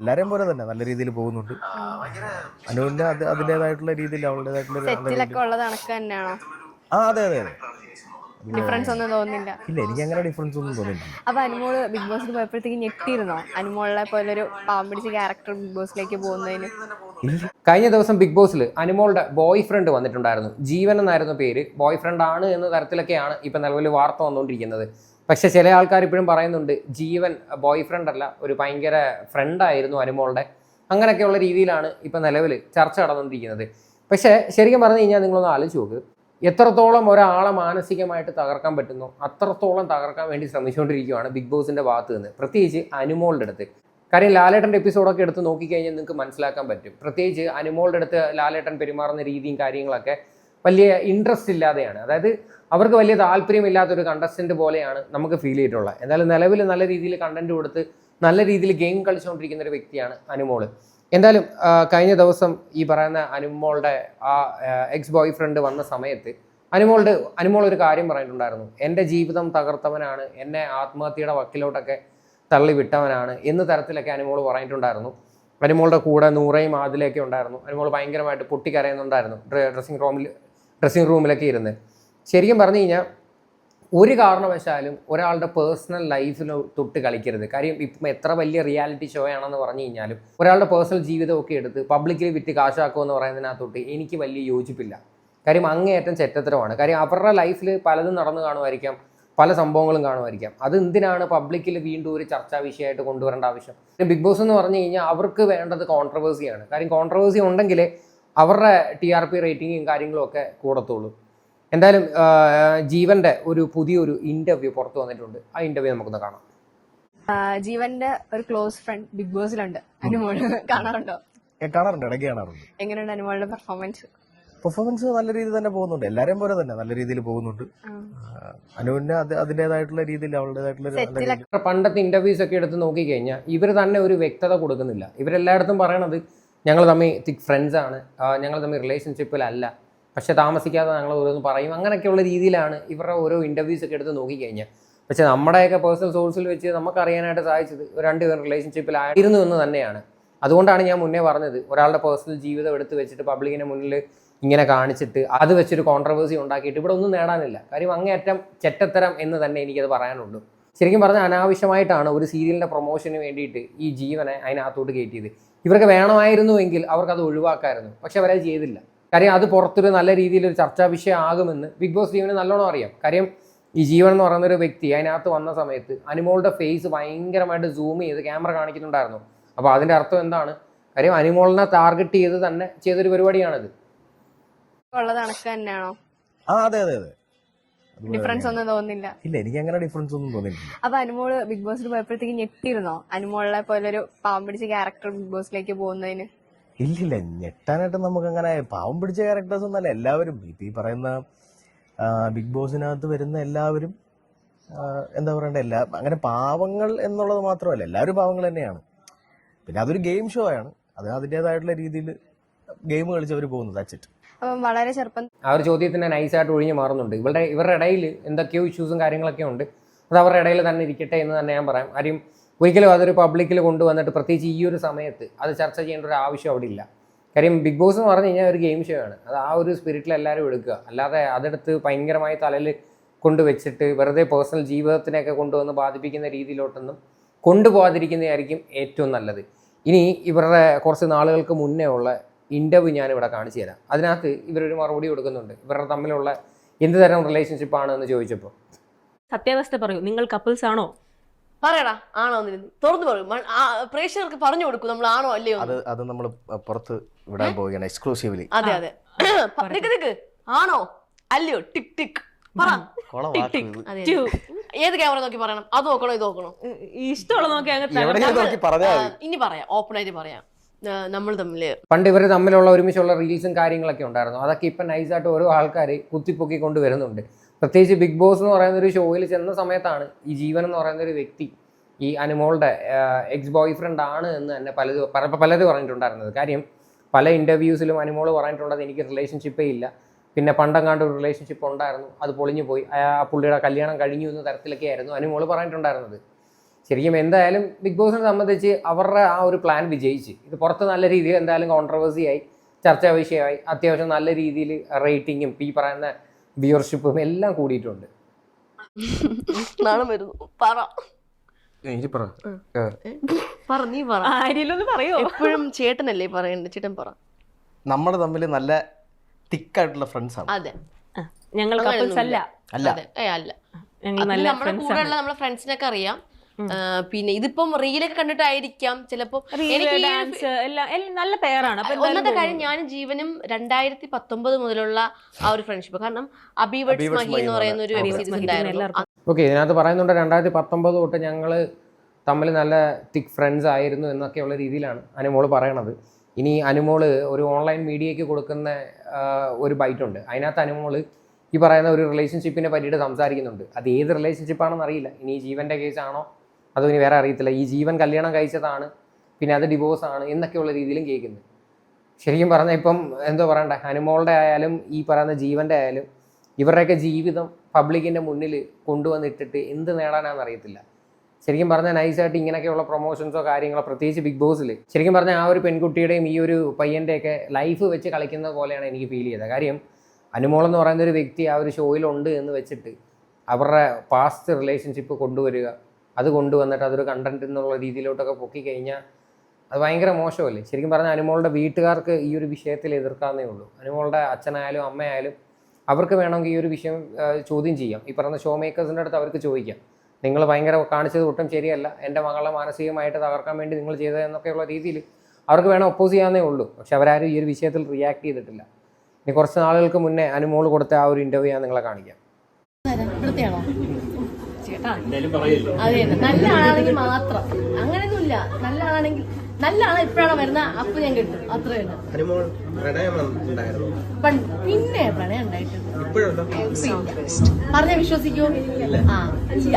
എല്ലാരെയും പോലെ തന്നെ നല്ല രീതിയിൽ പോകുന്നുണ്ട്. അനുവിന്റെ അതിൻ്റെതായിട്ടുള്ള രീതിയിൽ അവളുടേതായിട്ടുള്ള സെറ്റിലൊക്കെ ഉള്ളത് കണക്ക് തന്നെയാണോ? അതെ അതെ അതെ. ഡിഫറൻസ് ഒന്നും തോന്നുന്നില്ല. ഇല്ല, എനിക്ക് അങ്ങനെ ഡിഫറൻസ് ഒന്നും തോന്നിയിട്ടില്ല. അപ്പൊ അനുമോള് ബിഗ് ബോസിൽ പോയപ്പോഴത്തേക്ക് ഞെട്ടിയിരുന്നോ? അനുമോളെ പോലൊരു പാവം പിടിച്ച ക്യാരക്ടർ ബിഗ് ബോസിലേക്ക് പോകുന്നതിന്. കഴിഞ്ഞ ദിവസം ബിഗ് ബോസിൽ അനുമോളുടെ ബോയ് ഫ്രണ്ട് വന്നിട്ടുണ്ടായിരുന്നു. ജീവൻ എന്നായിരുന്നു പേര്. ബോയ് ഫ്രണ്ട് ആണ് എന്ന തരത്തിലൊക്കെയാണ് ഇപ്പം നിലവിൽ വാർത്ത വന്നുകൊണ്ടിരിക്കുന്നത്. പക്ഷെ ചില ആൾക്കാർ ഇപ്പോഴും പറയുന്നുണ്ട് ജീവൻ ബോയ് ഫ്രണ്ട് അല്ല, ഒരു ഭയങ്കര ഫ്രണ്ടായിരുന്നു അനുമോളുടെ. അങ്ങനെയൊക്കെയുള്ള രീതിയിലാണ് ഇപ്പം നിലവിൽ ചർച്ച നടന്നുകൊണ്ടിരിക്കുന്നത്. പക്ഷേ ശരിക്കും പറഞ്ഞു കഴിഞ്ഞാൽ നിങ്ങളൊന്ന് ആലോചിച്ച് നോക്ക്, എത്രത്തോളം ഒരാളെ മാനസികമായിട്ട് തകർക്കാൻ പറ്റുന്നു അത്രത്തോളം തകർക്കാൻ വേണ്ടി ശ്രമിച്ചുകൊണ്ടിരിക്കുകയാണ് ബിഗ് ബോസിൻ്റെ ഭാഗത്ത് നിന്ന്, പ്രത്യേകിച്ച് അനുമോളുടെ അടുത്ത്. കാര്യം ലാലേട്ടൻ്റെ എപ്പിസോഡൊക്കെ എടുത്ത് നോക്കിക്കഴിഞ്ഞാൽ നിങ്ങൾക്ക് മനസ്സിലാക്കാൻ പറ്റും. പ്രത്യേകിച്ച് അനുമോളുടെ അടുത്ത് ലാലേട്ടൻ പെരുമാറുന്ന രീതിയും കാര്യങ്ങളൊക്കെ വലിയ ഇൻട്രസ്റ്റ് ഇല്ലാതെയാണ്. അതായത് അവർക്ക് വലിയ താല്പര്യമില്ലാത്തൊരു കണ്ടസ്റ്റൻറ്റ് പോലെയാണ് നമുക്ക് ഫീൽ ചെയ്തിട്ടുള്ളത്. എന്തായാലും നിലവിൽ നല്ല രീതിയിൽ കണ്ടന്റ് കൊടുത്ത് നല്ല രീതിയിൽ ഗെയിം കളിച്ചുകൊണ്ടിരിക്കുന്ന ഒരു വ്യക്തിയാണ് അനുമോൾ. എന്തായാലും കഴിഞ്ഞ ദിവസം ഈ പറയുന്ന അനുമോളുടെ ആ എക്സ് ബോയ് ഫ്രണ്ട് വന്ന സമയത്ത് അനുമോൾ ഒരു കാര്യം പറഞ്ഞിട്ടുണ്ടായിരുന്നു. എൻ്റെ ജീവിതം തകർത്തവനാണ്, എന്നെ ആത്മഹത്യയുടെ വക്കിലോട്ടൊക്കെ തള്ളി വിട്ടവനാണ് എന്ന തരത്തിലൊക്കെ അനുമോൾ പറഞ്ഞിട്ടുണ്ടായിരുന്നു. അനുമോളുടെ കൂടെ നൂറയും ആദിലൊക്കെ ഉണ്ടായിരുന്നു. അനുമോൾ ഭയങ്കരമായിട്ട് പൊട്ടിക്കരയുന്നുണ്ടായിരുന്നു ഡ്രസ്സിംഗ് റൂമിലൊക്കെ ഇരുന്ന്. ശരിക്കും പറഞ്ഞു കഴിഞ്ഞാൽ ഒരു കാരണവശാലും ഒരാളുടെ പേഴ്സണൽ ലൈഫിൽ തൊട്ട് കളിക്കരുത്. കാര്യം ഇപ്പം എത്ര വലിയ റിയാലിറ്റി ഷോ ആണെന്ന് പറഞ്ഞു കഴിഞ്ഞാലും ഒരാളുടെ പേഴ്സണൽ ജീവിതമൊക്കെ എടുത്ത് പബ്ലിക്കിൽ വിറ്റ് കാശാക്കുമെന്ന് പറയുന്നതിനകത്തൊട്ട് എനിക്ക് വലിയ യോജിപ്പില്ല. കാര്യം അങ്ങേയറ്റം ചെറ്റത്തരമാണ്. കാര്യം അവരുടെ ലൈഫിൽ പലതും നടന്നു കാണുമായിരിക്കാം, പല സംഭവങ്ങളും കാണുമായിരിക്കാം. അത് എന്തിനാണ് പബ്ലിക്കിൽ വീണ്ടും ഒരു ചർച്ചാ വിഷയമായിട്ട് കൊണ്ടുവരേണ്ട ആവശ്യം? ബിഗ് ബോസ് എന്ന് പറഞ്ഞു കഴിഞ്ഞാൽ അവർക്ക് വേണ്ടത് കോൺട്രവേഴ്സിയാണ്. കാര്യം കോൺട്രവേഴ്സി ഉണ്ടെങ്കിലേ അവരുടെ TRP റേറ്റിങ്ങും കാര്യങ്ങളും ഒക്കെ കൂടത്തുള്ളൂ. എന്തായാലും ജീവന്റെ ഒരു പുതിയൊരു ഇന്റർവ്യൂ പുറത്തു വന്നിട്ടുണ്ട്. ആ ഇന്റർവ്യൂ നമുക്കൊന്ന് കാണാം. ജീവന്റെ ഒരു ക്ലോസ് ഫ്രണ്ട് ബിഗ് ബോസിലുണ്ട്, അനുമോള്. കാണാറുണ്ടോ? കാണാറുണ്ട്, ഇടയ്ക്ക് കാണാറുണ്ട്. എങ്ങനെയുണ്ട് അനുമോളുടെ പെർഫോമൻസ് നല്ല രീതിയിൽ തന്നെ പോകുന്നുണ്ട്. എല്ലാരെയും പോലെ തന്നെ നല്ല രീതിയിൽ പോകുന്നുണ്ട്. അനുവിന്റെ അതിൻ്റെതായിട്ടുള്ള രീതിയിൽ അവളുടേതായിട്ടുള്ള പണ്ടത്തെ ഇന്റർവ്യൂസ് ഒക്കെ എടുത്ത് നോക്കിക്കഴിഞ്ഞാൽ ഇവർ തന്നെ ഒരു വ്യക്തത കൊടുക്കുന്നില്ല. ഇവരെല്ലായിടത്തും പറയണത് ഞങ്ങൾ തമ്മിൽ തിക് ഫ്രണ്ട്സ് ആണ്, ഞങ്ങൾ തമ്മിൽ റിലേഷൻഷിപ്പിലല്ല, പക്ഷെ താമസിക്കാതെ ഞങ്ങൾ ഓരോന്ന് പറയും. അങ്ങനെയൊക്കെയുള്ള രീതിയിലാണ് ഇവരുടെ ഓരോ ഇന്റർവ്യൂസ് ഒക്കെ എടുത്ത് നോക്കിക്കഴിഞ്ഞാൽ. പക്ഷെ നമ്മുടെയൊക്കെ പേഴ്സണൽ സോഴ്സിൽ വെച്ച് നമുക്ക് അറിയാനായിട്ട് സാധിച്ചത് രണ്ടുപേരും റിലേഷൻഷിപ്പിലായിരുന്നു എന്ന് തന്നെയാണ്. അതുകൊണ്ടാണ് ഞാൻ മുന്നേ പറഞ്ഞത്, ഒരാളുടെ പേഴ്സണൽ ജീവിതം എടുത്ത് വെച്ചിട്ട് പബ്ലിക്കിന് മുന്നിൽ ഇങ്ങനെ കാണിച്ചിട്ട് അത് വെച്ചൊരു കോൺട്രവേഴ്സി ഉണ്ടാക്കിയിട്ട് ഇവിടെ ഒന്നും നേടാനില്ല. കാര്യം അങ്ങേയറ്റം ചെറ്റത്തരം എന്ന് തന്നെ എനിക്കത് പറയാനുള്ളൂ. ശരിക്കും പറഞ്ഞാൽ അനാവശ്യമായിട്ടാണ് ഒരു സീരിയലിൻ്റെ പ്രൊമോഷന് വേണ്ടിയിട്ട് ഈ ജീവനെ അതിനകത്തോട്ട് കയറ്റിയത്. ഇവർക്ക് വേണമായിരുന്നുവെങ്കിൽ അവർക്കത് ഒഴിവാക്കാമായിരുന്നു. പക്ഷെ അവരത് ചെയ്തില്ല. കാര്യം അത് പുറത്തൊരു നല്ല രീതിയിലൊരു ചർച്ചാ വിഷയം ആകുമെന്ന് ബിഗ് ബോസ് ടീമിന് നല്ലോണം അറിയാം. കാര്യം ഈ ജീവൻ എന്ന് പറയുന്നൊരു വ്യക്തി അതിനകത്ത് വന്ന സമയത്ത് അനുമോളുടെ ഫേസ് ഭയങ്കരമായിട്ട് സൂം ചെയ്ത് ക്യാമറ കാണിക്കുന്നുണ്ടായിരുന്നു. അപ്പോൾ അതിൻ്റെ അർത്ഥം എന്താണ്? കാര്യം അനുമോളിനെ ടാർഗറ്റ് ചെയ്ത് തന്നെ ചെയ്തൊരു പരിപാടിയാണിത്. ഉള്ളത് കണക്ക് തന്നെയാണോ? അതെ അതെ അതെ. ഡിഫറൻസ് ഒന്നും തോന്നുന്നില്ല. ഇല്ല, എനിക്ക് അങ്ങനെ ഡിഫറൻസ് ഒന്നും തോന്നിയിട്ടില്ല. അപ്പൊ അനുമോള് ബിഗ് ബോസിൽ പോയപ്പോഴത്തേക്ക് ഞെട്ടിയിരുന്നോ? അനുമോളെ പോലൊരു പാവം പിടിച്ച ക്യാരക്ടർ ബിഗ് ബോസിലേക്ക് പോകുന്നതിന്. ഇല്ലില്ല, ഞെട്ടാനായിട്ട് നമുക്ക് അങ്ങനെ പാവം പിടിച്ച ക്യാരക്ടേഴ്സ് ഒന്നല്ല. എല്ലാവരും ഇപ്പം ഈ പറയുന്ന ബിഗ് ബോസിനകത്ത് വരുന്ന എല്ലാവരും എന്താ പറയണ്ട, അങ്ങനെ പാവങ്ങൾ എന്നുള്ളത് മാത്രമല്ല, എല്ലാവരും പാവങ്ങൾ തന്നെയാണ്. പിന്നെ അതൊരു ഗെയിം ഷോ ആണ്, അത് അതിൻ്റെതായിട്ടുള്ള രീതിയിൽ ഗെയിം കളിച്ചവർ പോകുന്നത്. That's it. അപ്പം വളരെ ചെറുപ്പം ആ ഒരു ചോദ്യത്തിന് നൈസായിട്ട് ഒഴിഞ്ഞു മാറുന്നുണ്ട്. ഇവരുടെ ഇടയിൽ എന്തൊക്കെയോ ഇഷ്യൂസും കാര്യങ്ങളൊക്കെ ഉണ്ട്. അത് അവരുടെ ഇടയിൽ തന്നെ ഇരിക്കട്ടെ എന്ന് തന്നെ ഞാൻ പറയാം. കാര്യം ഒരിക്കലും അതൊരു പബ്ലിക്കിൽ കൊണ്ടുവന്നിട്ട് പ്രത്യേകിച്ച് ഈ ഒരു സമയത്ത് അത് ചർച്ച ചെയ്യേണ്ട ഒരു ആവശ്യം അവിടെ ഇല്ല. കാര്യം ബിഗ് ബോസ് എന്ന് പറഞ്ഞു കഴിഞ്ഞാൽ ഒരു ഗെയിം ഷോ ആണ്. അത് ആ ഒരു സ്പിരിറ്റിൽ എല്ലാവരും എടുക്കുക, അല്ലാതെ അതെടുത്ത് ഭയങ്കരമായി തലയിൽ കൊണ്ടുവച്ചിട്ട് വെറുതെ പേഴ്സണൽ ജീവിതത്തിനെയൊക്കെ കൊണ്ടുവന്ന് ബാധിപ്പിക്കുന്ന രീതിയിലോട്ടൊന്നും കൊണ്ടുപോകാതിരിക്കുന്നതായിരിക്കും ഏറ്റവും നല്ലത്. ഇനി ഇവരുടെ കുറച്ച് നാളുകൾക്ക് മുന്നേ ഉള്ള ഇൻ്റർവ്യൂ ഞാനിവിടെ കാണിച്ചു തരാം. അതിനകത്ത് ഇവരൊരു മറുപടി കൊടുക്കുന്നുണ്ട്. ഇവരുടെ തമ്മിലുള്ള എന്ത് തരം റിലേഷൻഷിപ്പാണ് എന്ന് ചോദിച്ചപ്പോൾ. സത്യാവസ്ഥ പറയൂ, നിങ്ങൾ കപ്പിൾസ് ആണോ? പറയടാ, ആണോ? തുറന്നു പറയും, പ്രേക്ഷകർക്ക് പറഞ്ഞു കൊടുക്കും നമ്മൾ ആണോ അല്ലയോ. അത് നമ്മൾ പുറത്ത് വിടാൻ പോവുകയാണ് എക്സ്ക്ലൂസീവ്ലി. അതെ അതെ. നിക്ക് ആണോ അല്ലയോ ടിക് ടിക് പറ. ഏത് ക്യാമറ നോക്കി പറയണം? അത് നോക്കണോ ഇത് നോക്കണോ? ഇഷ്ടമുള്ള നോക്കി ഇനി പറയാം, ഓപ്പൺ ആയിട്ട് പറയാം. നമ്മൾ തമ്മില് പണ്ട് ഇവർ തമ്മിലുള്ള ഒരുമിച്ചുള്ള റീൽസും കാര്യങ്ങളൊക്കെ ഉണ്ടായിരുന്നു. അതൊക്കെ ഇപ്പം നൈസായിട്ട് ഓരോ ആൾക്കാർ കുത്തിപ്പൊക്കി കൊണ്ട് വരുന്നുണ്ട്. പ്രത്യേകിച്ച് ബിഗ് ബോസ് എന്ന് പറയുന്ന ഒരു ഷോയിൽ ചെന്ന സമയത്താണ് ഈ ജീവൻ എന്ന് പറയുന്ന ഒരു വ്യക്തി ഈ അനുമോളുടെ എക്സ് ബോയ് ഫ്രണ്ട് ആണ് എന്ന് തന്നെ പലരും പറഞ്ഞിട്ടുണ്ടായിരുന്നത്. കാര്യം പല ഇൻ്റർവ്യൂസിലും അനുമോൾ പറഞ്ഞിട്ടുള്ളത് എനിക്ക് റിലേഷൻഷിപ്പേ ഇല്ല, പിന്നെ പണ്ടെങ്ങാണ്ട് ഒരു റിലേഷൻഷിപ്പ് ഉണ്ടായിരുന്നു, അത് പൊളിഞ്ഞു പോയി, ആ പുള്ളിയുടെ കല്യാണം കഴിഞ്ഞു എന്ന തരത്തിലൊക്കെ ആയിരുന്നു അനുമോൾ പറഞ്ഞിട്ടുണ്ടായിരുന്നത്. ശരിക്കും എന്തായാലും ബിഗ് ബോസിനെ സംബന്ധിച്ച് അവരുടെ ആ ഒരു പ്ലാൻ വിജയിച്ച് ഇത് പുറത്ത് നല്ല രീതിയിൽ എന്തായാലും കോൺട്രവേഴ്സി ആയി, ചർച്ചാ വിഷയമായി, അത്യാവശ്യം നല്ല രീതിയിൽ റേറ്റിങ്ങും ഈ പറയുന്ന വ്യൂവർഷിപ്പും എല്ലാം കൂടിയിട്ടുണ്ട്. നാണം വരുന്നു. പറ നീ പറ. ആര്യലൊന്ന് പറയോ? എപ്പോഴും ചേട്ടനല്ലേ പറയണ്ടേ? ചേട്ടൻ പറ. നമ്മൾ തമ്മിൽ നല്ല തിക്കായിട്ടുള്ള ഫ്രണ്ട്സ് ആണ്. അതെ, ഞങ്ങൾ കപ്പിൾസ് അല്ല. അല്ല അല്ല, ഞങ്ങൾ അത് നല്ല നമ്മുടെ കൂടെ ഉള്ള നമ്മളെ ഫ്രണ്ട്സിനൊക്കെ അറിയാം. പിന്നെ ഇതിപ്പം റീലൊക്കെ കണ്ടിട്ടായിരിക്കാം ചിലപ്പോ. ഡാൻസ് എല്ലാം നല്ല പേരാണ്. ഒന്നത്തെ കാര്യം, ഞാനും ജീവനും 2019 മുതലുള്ള ആ ഒരു ഫ്രണ്ട്ഷിപ്പ്. കാരണം അബിവട്സ് മഹി എന്ന് പറയുന്ന ഒരു വെബ് സീരീസ് ഉണ്ടായിരുന്നു. ഓക്കെ, ഇതിനകത്ത് പറയുന്നുണ്ട് 2019 തൊട്ട് ഞങ്ങൾ തമ്മിൽ നല്ല തിക്ക് ഫ്രണ്ട്സ് ആയിരുന്നു എന്നൊക്കെയുള്ള രീതിയിലാണ് അനുമോള് പറയണത്. ഇനി അനുമോള് ഒരു ഓൺലൈൻ മീഡിയയ്ക്ക് കൊടുക്കുന്ന ഒരു ബൈറ്റുണ്ട്. അതിനകത്ത് അനുമോള് ഈ പറയുന്ന ഒരു റിലേഷൻഷിപ്പിനെ പറ്റിയിട്ട് സംസാരിക്കുന്നുണ്ട്. അത് ഏത് റിലേഷൻഷിപ്പാണെന്ന് അറിയില്ല. ഇനി ജീവൻ്റെ കേസാണോ അതോ ഇനി വേറെ അറിയത്തില്ല. ഈ ജീവൻ കല്യാണം കഴിച്ചതാണ്, പിന്നെ അത് ഡിവോഴ്സാണ് എന്നൊക്കെയുള്ള രീതിയിലും കേൾക്കുന്നത്. ശരിക്കും പറഞ്ഞാൽ ഇപ്പം എന്തോ പറയണ്ടേ, അനുമോളുടെ ആയാലും ഈ പറയുന്ന ജീവൻ്റെ ആയാലും ഇവരുടെയൊക്കെ ജീവിതം പബ്ലിക്കിൻ്റെ മുന്നിൽ കൊണ്ടുവന്നിട്ടിട്ട് എന്ത് നേടാനാണെന്ന് അറിയത്തില്ല. ശരിക്കും പറഞ്ഞാൽ നൈസായിട്ട് ഇങ്ങനെയൊക്കെയുള്ള പ്രൊമോഷൻസോ കാര്യങ്ങളോ, പ്രത്യേകിച്ച് ബിഗ് ബോസിൽ ശരിക്കും പറഞ്ഞാൽ ആ ഒരു പെൺകുട്ടിയുടെയും ഈ ഒരു പയ്യൻ്റെയൊക്കെ ലൈഫ് വെച്ച് കളിക്കുന്ന പോലെയാണ് എനിക്ക് ഫീൽ ചെയ്തത്. കാര്യം അനുമോളെന്ന് പറയുന്ന ഒരു വ്യക്തി ആ ഒരു ഷോയിലുണ്ട് എന്ന് വെച്ചിട്ട് അവരുടെ പാസ്റ്റ് റിലേഷൻഷിപ്പ് കൊണ്ടുവരിക, അത് കൊണ്ടുവന്നിട്ട് അതൊരു കണ്ടന്റ് എന്നുള്ള രീതിയിലോട്ടൊക്കെ പൊക്കി കഴിഞ്ഞാൽ അത് ഭയങ്കര മോശമല്ലേ. ശരിക്കും പറഞ്ഞാൽ അനുമോളുടെ വീട്ടുകാർക്ക് ഈ ഒരു വിഷയത്തിൽ എതിർക്കാവുന്നേ ഉള്ളൂ. അനുമോളുടെ അച്ഛനായാലും അമ്മയായാലും അവർക്ക് വേണമെങ്കിൽ ഈ ഒരു വിഷയം ചോദ്യം ചെയ്യാം. ഈ പറഞ്ഞ ഷോ മേക്കേഴ്സിൻ്റെ അടുത്ത് അവർക്ക് ചോദിക്കാം, നിങ്ങൾ ഭയങ്കര കാണിച്ചത് ഒട്ടും ശരിയല്ല, എൻ്റെ മകളെ മാനസികമായിട്ട് തകർക്കാൻ വേണ്ടി നിങ്ങൾ ചെയ്തത് എന്നൊക്കെയുള്ള രീതിയിൽ അവർക്ക് വേണം ഒപ്പോസ് ചെയ്യാവുന്നേ ഉള്ളൂ. പക്ഷെ അവരാരും ഈ ഒരു വിഷയത്തിൽ റിയാക്ട് ചെയ്തിട്ടില്ല. ഇനി കുറച്ച് നാളുകൾക്ക് മുന്നേ അനുമോൾ കൊടുത്ത ആ ഒരു ഇൻ്റർവ്യൂ ഞാൻ നിങ്ങളെ കാണിക്കാം. അതെ, നല്ല ആളാണെങ്കിൽ മാത്രം, അങ്ങനെയൊന്നുമില്ല. നല്ല ആളാണെങ്കിൽ നല്ല ആളെ ഇപ്പോഴാണ് വരുന്ന അപ്പൊ ഞാൻ കിട്ടും, അത്രയുണ്ട്. പിന്നെ പ്രണയം ഉണ്ടായിട്ടുണ്ട്, പറഞ്ഞ വിശ്വസിക്കൂ. ആ ഇല്ല,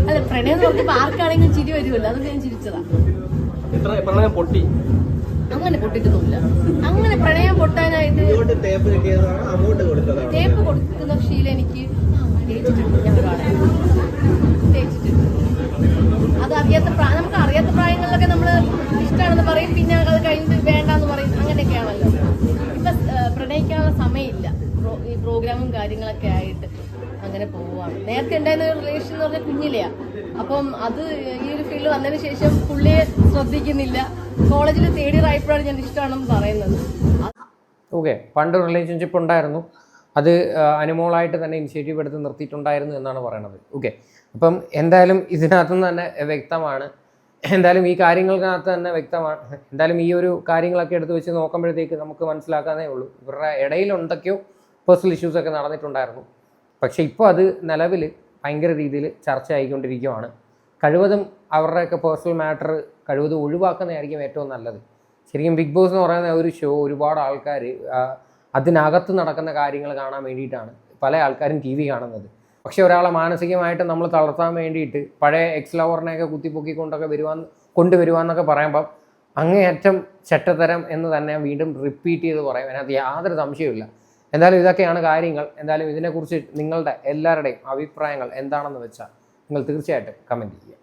അല്ല പ്രണയം എന്ന് പറഞ്ഞപ്പോ ആർക്കാണെങ്കിലും ചിരി വരുമല്ലോ, അതൊക്കെ ഞാൻ ചിരിച്ചതാ. അങ്ങനെ പൊട്ടിട്ടൊന്നുമില്ല. അങ്ങനെ പ്രണയം പൊട്ടാനായിട്ട് ടേപ്പ് കൊടുക്കുന്ന ശീലം എനിക്ക് തേച്ചിട്ടുണ്ട്. ഞാൻ ഒരാളെ തേച്ചിട്ടുണ്ട്. അത് അറിയാത്ത നമുക്ക് അറിയാത്ത പ്രായങ്ങളിലൊക്കെ നമ്മള് ഇഷ്ടമാണെന്ന് പറയും, പിന്നെ അത് കഴിഞ്ഞിട്ട് വേണ്ടാന്ന് പറയും, അങ്ങനെയൊക്കെയാണല്ലോ. ഇപ്പൊ പ്രണയിക്കാനുള്ള സമയമില്ല, ഈ പ്രോഗ്രാമും കാര്യങ്ങളൊക്കെ ആയിട്ട് അങ്ങനെ പോവുകയാണ്. നേരത്തെ ഉണ്ടായിരുന്ന ഒരു റിലേഷൻ എന്ന് പറഞ്ഞാൽ കുഞ്ഞിലെയാ. അപ്പം അത് ഈ ഒരു ഫീൽഡ് വന്നതിന് ശേഷം പുള്ളിയെ ശ്രദ്ധിക്കുന്നില്ല. കോളേജിൽ തേർഡ് ഇയർ ആയപ്പോഴാണ് ഞാൻ ഇഷ്ടമാണെന്ന് പറയുന്നത്. ഓക്കെ, പണ്ട് റിലേഷൻഷിപ്പ് ഉണ്ടായിരുന്നു, അത് അനുമോളായിട്ട് തന്നെ ഇനിഷ്യേറ്റീവ് എടുത്ത് നിർത്തിയിട്ടുണ്ടായിരുന്നു എന്നാണ് പറയണത്. ഓക്കെ, അപ്പം എന്തായാലും ഇതിനകത്തുനിന്ന് തന്നെ വ്യക്തമാണ്, എന്തായാലും ഈ കാര്യങ്ങൾക്കകത്ത് തന്നെ വ്യക്തമാണ്. എന്തായാലും ഈ ഒരു കാര്യങ്ങളൊക്കെ എടുത്ത് വെച്ച് നോക്കുമ്പോഴത്തേക്ക് നമുക്ക് മനസ്സിലാക്കാനേ ഉള്ളൂ ഇവരുടെ ഇടയിൽ എന്തൊക്കെയോ പേഴ്സണൽ ഇഷ്യൂസൊക്കെ നടന്നിട്ടുണ്ടായിരുന്നു. പക്ഷേ ഇപ്പോൾ അത് നിലവിൽ ഭയങ്കര രീതിയിൽ ചർച്ച ആയിക്കൊണ്ടിരിക്കുകയാണ്. കഴിവതും അവരുടെയൊക്കെ പേഴ്സണൽ മാറ്റർ കഴിവതും ഒഴിവാക്കുന്നതായിരിക്കും ഏറ്റവും നല്ലത്. ശരിക്കും ബിഗ് ബോസ് എന്ന് പറയുന്ന ഒരു ഷോ ഒരുപാട് ആൾക്കാർ അതിനകത്ത് നടക്കുന്ന കാര്യങ്ങൾ കാണാൻ വേണ്ടിയിട്ടാണ് പല ആൾക്കാരും TV കാണുന്നത്. പക്ഷെ ഒരാളെ മാനസികമായിട്ട് നമ്മൾ തളർത്താൻ വേണ്ടിയിട്ട് പഴയ എക്സ് ലവറിനെയൊക്കെ കുത്തിപ്പൊക്കിക്കൊണ്ടൊക്കെ കൊണ്ടുവരുവാന്നൊക്കെ പറയുമ്പം അങ്ങേയറ്റം ചെറ്റത്തരം എന്ന് തന്നെ വീണ്ടും റിപ്പീറ്റ് ചെയ്ത് പറയും. അതിനകത്ത് യാതൊരു സംശയമില്ല. എന്തായാലും ഇതൊക്കെയാണ് കാര്യങ്ങൾ. എന്തായാലും ഇതിനെക്കുറിച്ച് നിങ്ങളുടെ എല്ലാവരുടെയും അഭിപ്രായങ്ങൾ എന്താണെന്ന് വെച്ചാൽ നിങ്ങൾ തീർച്ചയായിട്ടും കമൻറ്റ് ചെയ്യുക.